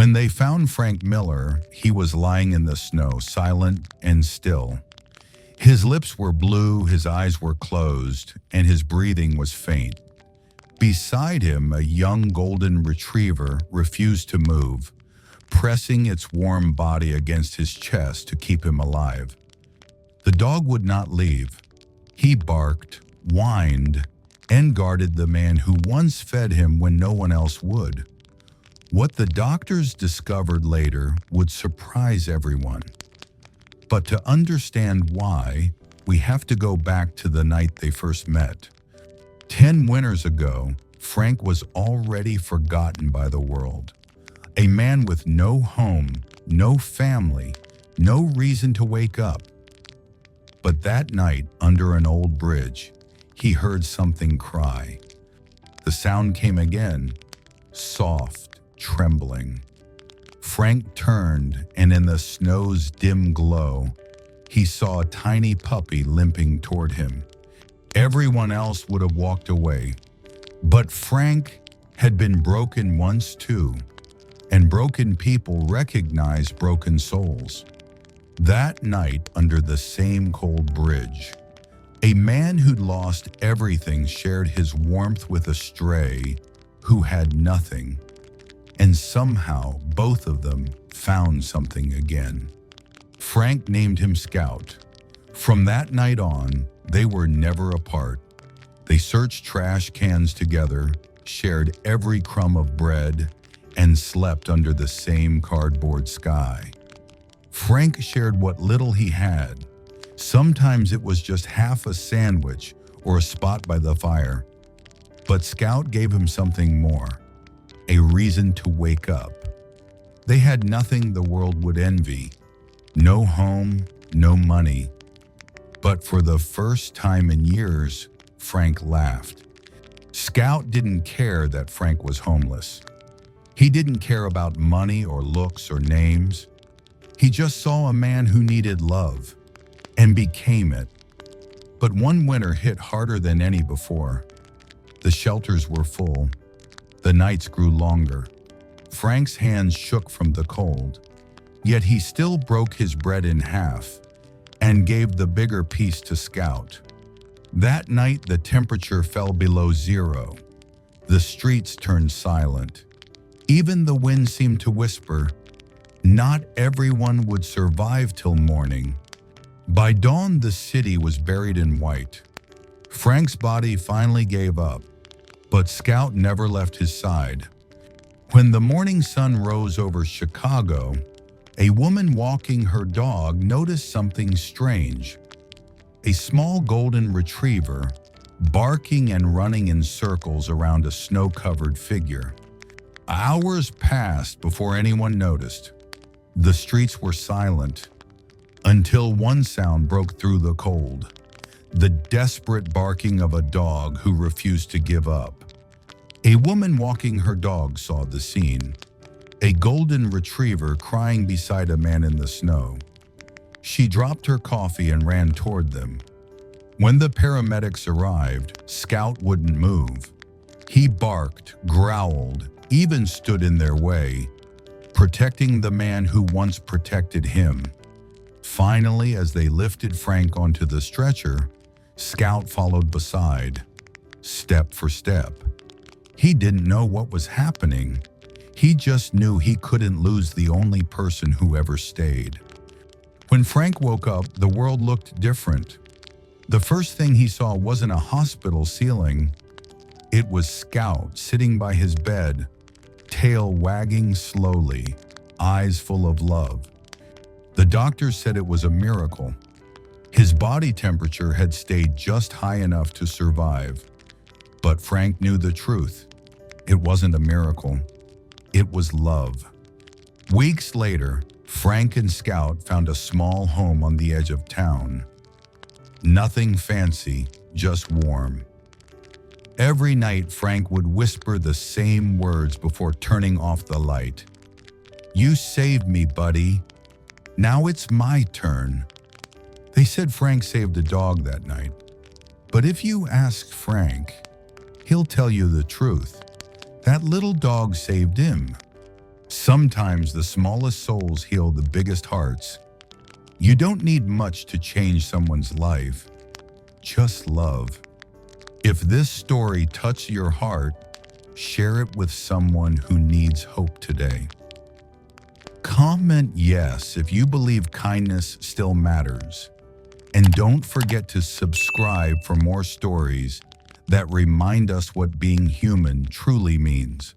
When they found Frank Miller, he was lying in the snow, silent and still. His lips were blue, his eyes were closed, and his breathing was faint. Beside him, a young golden retriever refused to move, pressing its warm body against his chest to keep him alive. The dog would not leave. He barked, whined, and guarded the man who once fed him when no one else would. What the doctors discovered later would surprise everyone. But to understand why, we have to go back to the night they first met. 10 winters ago, Frank was already forgotten by the world. A man with no home, no family, no reason to wake up. But that night, under an old bridge, he heard something cry. The sound came again, soft, trembling. Frank turned, and in the snow's dim glow, he saw a tiny puppy limping toward him. Everyone else would have walked away, but Frank had been broken once too, and broken people recognize broken souls. That night, under the same cold bridge, a man who'd lost everything shared his warmth with a stray who had nothing, and somehow both of them found something again. Frank named him Scout. From that night on, they were never apart. They searched trash cans together, shared every crumb of bread, and slept under the same cardboard sky. Frank shared what little he had. Sometimes it was just half a sandwich or a spot by the fire. But Scout gave him something more, a reason to wake up. They had nothing the world would envy. No home, no money. But for the first time in years, Frank laughed. Scout didn't care that Frank was homeless. He didn't care about money or looks or names. He just saw a man who needed love and became it. But one winter hit harder than any before. The shelters were full. The nights grew longer. Frank's hands shook from the cold, yet he still broke his bread in half and gave the bigger piece to Scout. That night, the temperature fell below zero. The streets turned silent. Even the wind seemed to whisper, not everyone would survive till morning. By dawn, the city was buried in white. Frank's body finally gave up, but Scout never left his side. When the morning sun rose over Chicago, a woman walking her dog noticed something strange. A small golden retriever, barking and running in circles around a snow-covered figure. Hours passed before anyone noticed. The streets were silent, until one sound broke through the cold. The desperate barking of a dog who refused to give up. A woman walking her dog saw the scene. A golden retriever crying beside a man in the snow. She dropped her coffee and ran toward them. When the paramedics arrived, Scout wouldn't move. He barked, growled, even stood in their way, protecting the man who once protected him. Finally, as they lifted Frank onto the stretcher, Scout followed beside, step for step. He didn't know what was happening. He just knew he couldn't lose the only person who ever stayed. When Frank woke up, the world looked different. The first thing he saw wasn't a hospital ceiling. It was Scout sitting by his bed, tail wagging slowly, eyes full of love. The doctors said it was a miracle. His body temperature had stayed just high enough to survive. But Frank knew the truth. It wasn't a miracle. It was love. Weeks later, Frank and Scout found a small home on the edge of town. Nothing fancy, just warm. Every night, Frank would whisper the same words before turning off the light. "You saved me, buddy. Now it's my turn." They said Frank saved a dog that night. But if you ask Frank, he'll tell you the truth. That little dog saved him. Sometimes the smallest souls heal the biggest hearts. You don't need much to change someone's life, just love. If this story touched your heart, share it with someone who needs hope today. Comment yes if you believe kindness still matters. And don't forget to subscribe for more stories that remind us what being human truly means.